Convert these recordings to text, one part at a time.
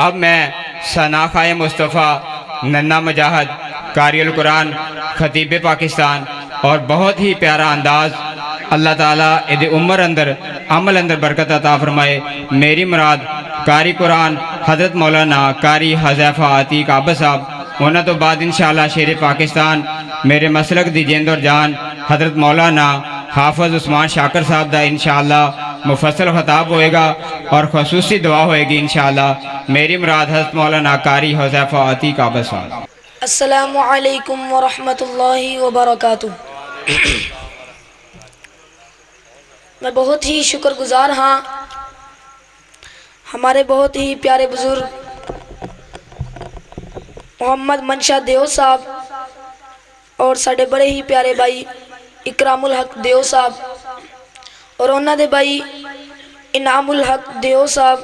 اب میں ثناء مصطفیٰ ننھا مجاہد قاری القرآن خطیب پاکستان اور بہت ہی پیارا انداز اللہ تعالیٰ ادھے عمر اندر عمل اندر برکت عطا فرمائے. میری مراد قاری قرآن حضرت مولانا قاری حذیفہ عتیق عابد صاحب انہوں تو بعد انشاءاللہ شیر پاکستان میرے مسلک دی جند اور جان حضرت مولانا حافظ عثمان شاکر صاحب دا انشاءاللہ مفصل خطاب ہوئے گا اور خصوصی دعا ہوئے گی انشاءاللہ. میری مراد حضرت مولانا قاری حذیفہ عتیق عابد صاحب. السلام علیکم ورحمۃ اللہ وبرکاتہ. میں بہت ہی شکر گزار ہاں ہمارے بہت ہی پیارے بزرگ محمد منشا دیو صاحب اور ساڑے بڑے ہی پیارے بھائی اکرام الحق دیو صاحب اور انہوں دے بھائی انعام الحق دیو صاحب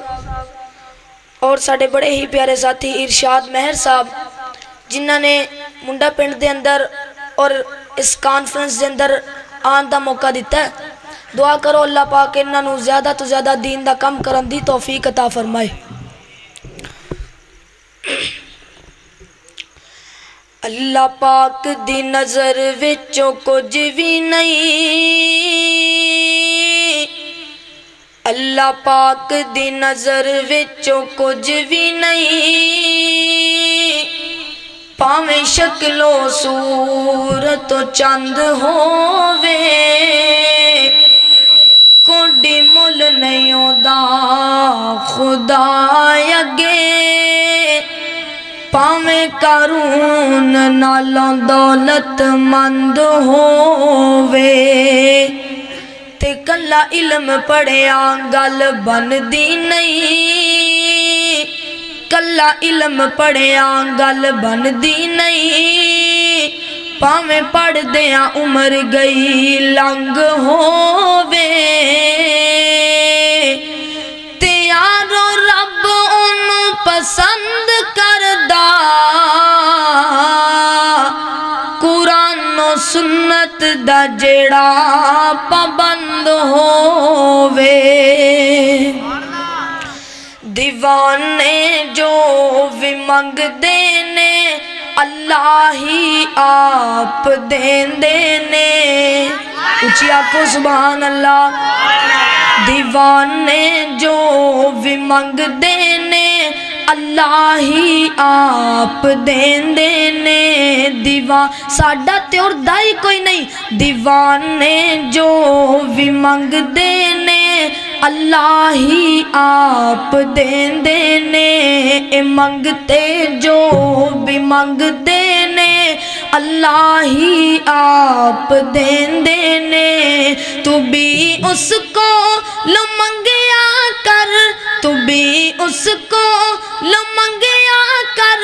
اور ساڑے بڑے ہی پیارے ساتھی ارشاد مہر صاحب جنہاں نے منڈا پنڈ دے اندر اور اس کانفرنس دے اندر آن دا موقع دیتا ہے. دعا کرو اللہ پاک انہاں نو زیادہ تو زیادہ دین دا کم کرن دی توفیق عطا فرمائے. اللہ پاک دی نظر وچوں کچھ بھی نہیں، اللہ پاک دی نظر وچوں کچھ بھی نہیں، پاویں شکل و صورت و چند ہووے کوڈی مل نہیں دا خدا اگے، پاویں قارون نالوں دولت مند ہووے تے کلا علم پڑھیا گل بن دی نہیں، کلا علم پڑھیا گل بن دی نہیں، پاویں پڑھ دیاں عمر گئی لنگ ہووے تے یارو رب انہوں پسند کردہ قرآن و سنت دا جڑا پابند ہووے. دیوانے جو بھی منگ دینے اللہ ہی آپ دین دینے، اچھی آنکھوں سبحان اللہ. دیوانے جو بھی منگ دینے اللہ ہی آپ دین دینے، دیوان ساڑھا تے اور دائی کوئی نہیں. دیوانے جو بھی منگ دینے اللہ ہی آپ دین دینے، اے منگتے جو بھی منگ دینے اللہ ہی آپ دین دینے. تو بھی اس کو لو منگیا کر، تو بھی اس کو لو منگیا کر،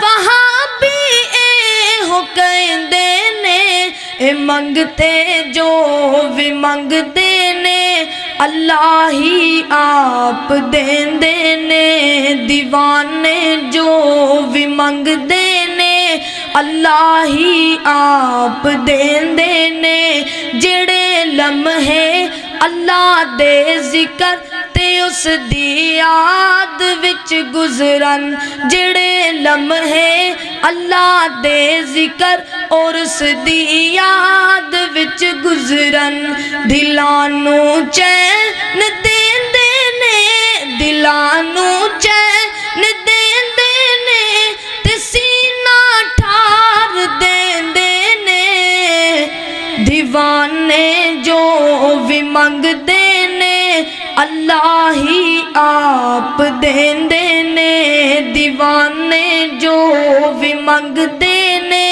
وہاں بھی اے ہو کہیں دینے، اے منگتے جو بھی منگ دینے اللہ ہی آپ دین دینے. دیوانے جو بھی منگ دینے اللہ ہی آپ دین دینے. جڑے لمحے اللہ دے ذکر تے اس دی یاد وچ گزرن، جڑے لمحے اللہ دے ذکر اور اس دی یاد وچ گزرن، دلانو چین دین دینے، دلانو چین دین دینے تے سینہ ٹھار دین دینے. دیوانے جو بھی منگ دینے اللہ ہی آپ دین دینے، دیوانے جو بھی منگ دینے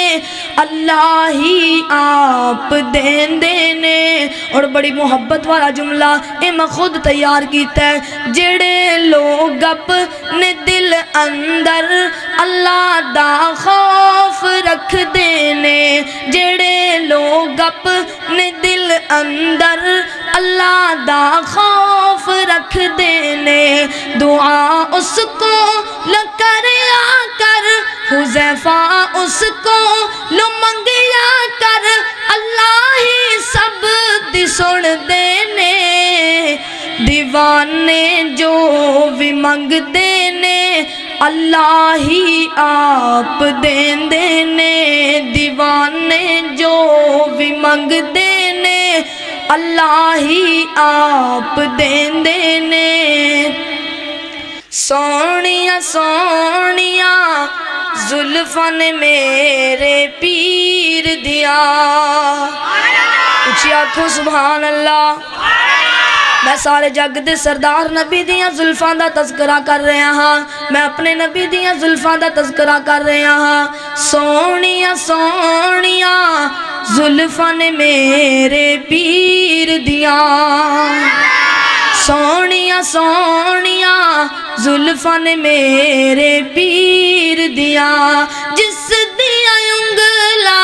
اللہ ہی آپ دین دینے. اور بڑی محبت والا جملہ اے میں خود تیار کیتا ہے. جڑے لوگ اپنے دل اندر اللہ دا خوف رکھ دینے، جڑے لوگ اپنے دل اندر اللہ دا خوف رکھ دینے، دعا اس کو لکریا کر، حذیفہ اس کو لو منگیا کر، اللہ ہی سب دی سن دینے. دیوانے جو بھی منگ دینے اللہ ہی آپ دیندے نے دیوانے جو بھی منگدے نے اللہ ہی آپ دیندے نے سونیاں سونیاں زلفاں نے میرے پیر دیا اچھی آنکھوں سبحان اللہ میں سارے جگ دے سردار نبی دیاں زلفاں دا تذکرہ کر رہا ہاں میں اپنے نبی دیاں زلفاں دا تذکرہ کر رہا ہاں سونیاں سونیاں زلفاں نے میرے پیر دیاں سونیاں سونیاں زلفاں نے میرے پیر دیا جس دیا انگلا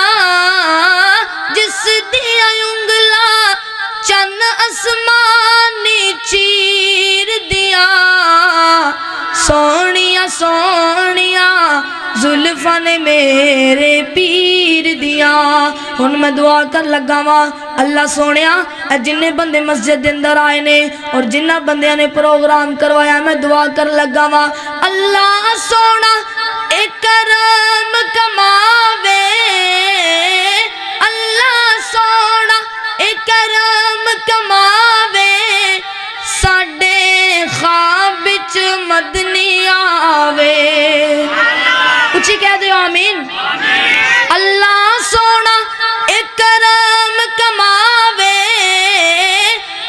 چن اسمانی چیر دیا سونیاں سونیاں زلفاں نے میرے پیر دیا ہن میں دعا کر لگا وا اللہ سونیا اے جننے بندے مسجد دے اندر آئے نے اور جنہ بندیاں نے پروگرام کروایا میں دعا کر لگا وا اللہ سونا اے کرم کماوے اللہ سونا اے کرم کماوے ساڈے خواب وچ مدنی آوے اچھی کہہ دیو آمین اللہ سونا اے کرم کماوے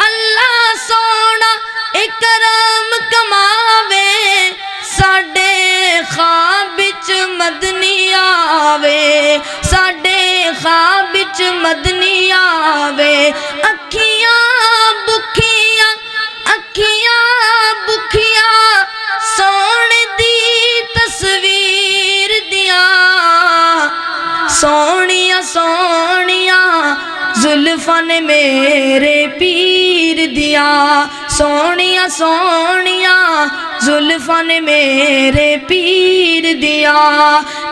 اللہ سونا اے کرم کماوے ساڈے خواب وچ مدنی آوے ساڈے خواب وچ مدنی آوے اکھیاں بکھیاں سونے دی تصویر دیا سونیاں سونیاں زلفاں نے میرے پیر دیا سونیاں سونیاں زلفاں نے میرے پیر دیا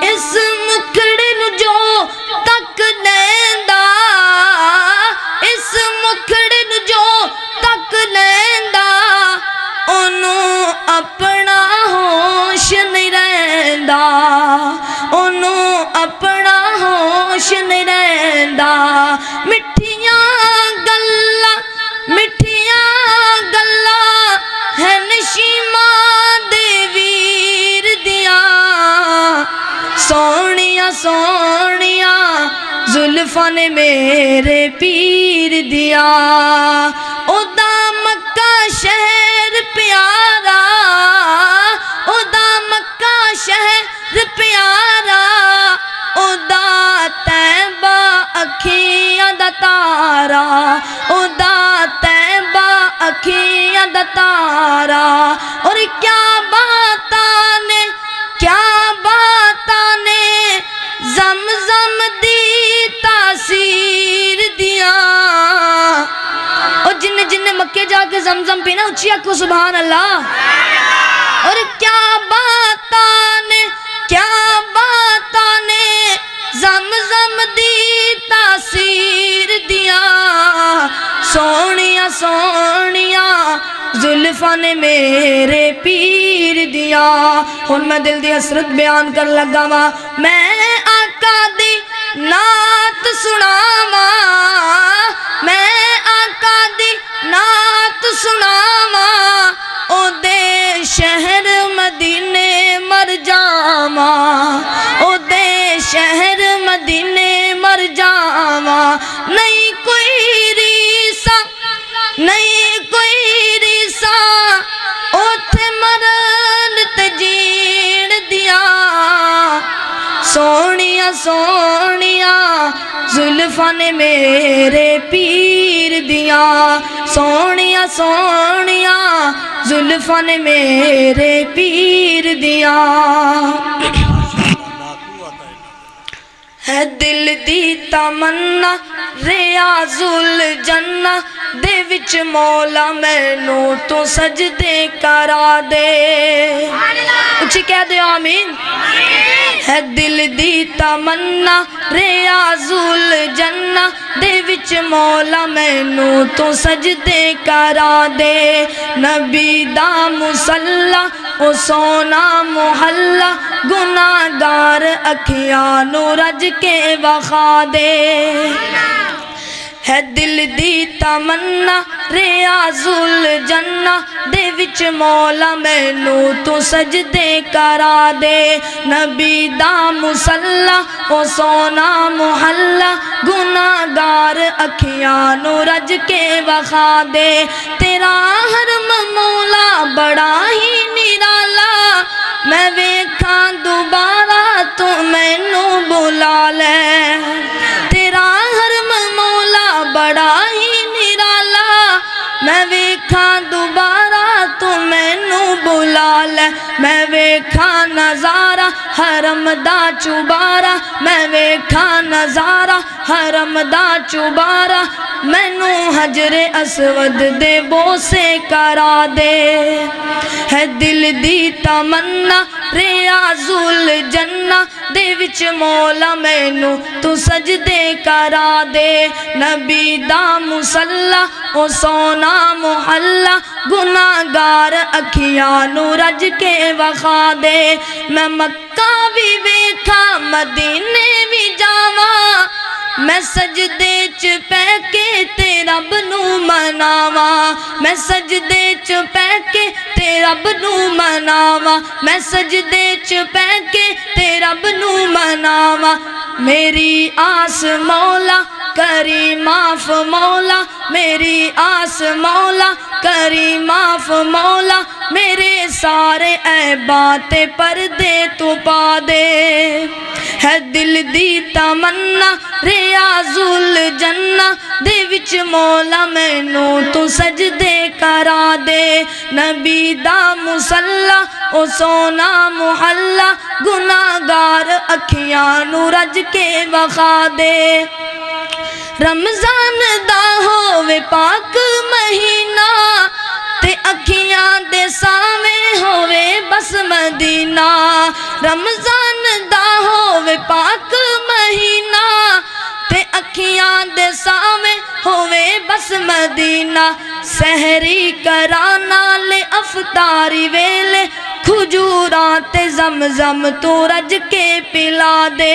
اس مکھڑے نو جو تک لیندا اس مکھڑے نو جو تک لیندا انہوں اپنا ہوش نہیں رہندا انہوں اپنا ہوش نہیں رہندا مٹھیاں گلاں ہے نشیماں دے ویر دیا سونیاں سونیاں زلفاں نے میرے پیر دیا او دا مکہ شہر پیارا او دا مکہ شہر پیارا او دا طیبہ اکھیاں دا تارا او دا طیبہ اکھیاں دا تارا اور کیا باتاں نے زمزم دی تاثیر دیا اور جن مکے جا کے زمزم پینا اچھی آنکھوں سبحان اللہ اور کیا باتاں نے زمزم دی تاثیر دیا سونیاں سونیاں زلفاں نے میرے پیر دیا ہن میں دل دی حسرت بیان کر لگا وا میں آقا دی نعت سناواں میں آقا دی نعت سناواں او دے شہر مدینے مر جاواں او دے شہر مدینے مر جاواں نہیں کوئی ریسا اوتھے مرن تے جین دیا سونیاں سونیاں زلفاں نے میرے پیر دیا سونیاں سونیاں زلفاں نے میرے پیر دیا ہے دل دی تمنا ریاض الجنہ دے وچ مولا مینوں تو سجدے کرا دے اچھی کہہ دے آمین ہے دل دی تمنا ریاض الجنہ دے وچ مولا مینوں تو سجدے کرا دے نبی دا مصلا او سونا محلہ گناہگار اکھیاں نو رج کے وخا دے ہے دل دی تمنا ریاض الجنہ دے وچ مولا مینوں تو سجدے کرا دے نبی دا مصلا او سونا محلہ گناہگار اکھیاں نو رج کے وخا دے تیرا حرم مولا بڑا ہی نرالا میں ویکھاں دوبارہ تو مینوں بلا لے تیرا حرم مولا بڑا ہی نرالا میں ویکھاں دوبارہ تو مینوں بلا لے میں ویکھاں نظارہ حرم دا چوبارہ میں ویکھاں نظارہ حرم دا چوبارہ مینوں حجر اسود دے بوسے کرا دے ہے دل دی تمنا ریاض الجنہ دے وچ مولا مینوں تو سجدے کرا دے نبی دا مصلا او سونا محلہ گناہگار اکھیاں نو رج کے وخا دے میں مکہ بھی ویکھا مدینے بھی جاواں میں سجدے چ پہ کے تے رب نو مناواں میں سجدے چ پہ کے تے رب نو مناواں میں سجدے چ پہ کے تے رب نو مناواں میری آس مولا کری معاف مولا میری آس مولا کری معاف مولا میرے سارے عیبات پردے تو پا دے ہے دل دی تمنا ریاض الجنہ دے وچ مولا مینوں تو سجدے کرا دے نبی دا مصلا او سونا محلہ گناہگار اکھیاں نو رج کے وخا دے رمضان دا ہووے پاک مہینہ تے اکھیاں دے سامیں ہووے بس مدینہ رمضان دا ہووے پاک مہینہ تے اکھیاں دے سامیں ہووے بس مدینہ سحری کرانا لے افطاری ویلے کھجوراں تے زمزم تو رج کے پلا دے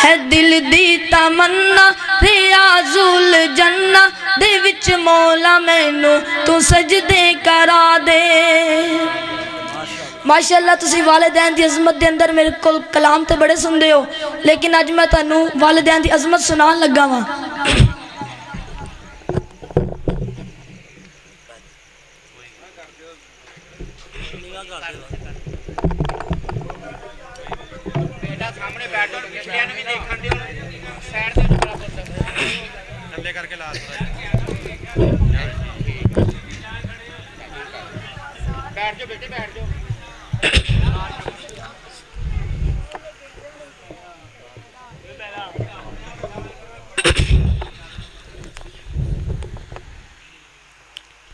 ہے دل دی تمنا ریاض الجنہ دے وچ مولا مینوں تو سجدے کرا دے ماشاءاللہ تسی والدین دی عظمت دے اندر میرے کول کلام تے بڑے سن دے ہو لیکن اج میں تانوں والدین دی عظمت سنان لگا واں سامنے بیٹھو پچھلیاں نوں بھی دیکھن دیو سائیڈ تے تھوڑا بہت تھلے کر کے لا بیٹھ جاؤ بیٹے بیٹھ جاؤ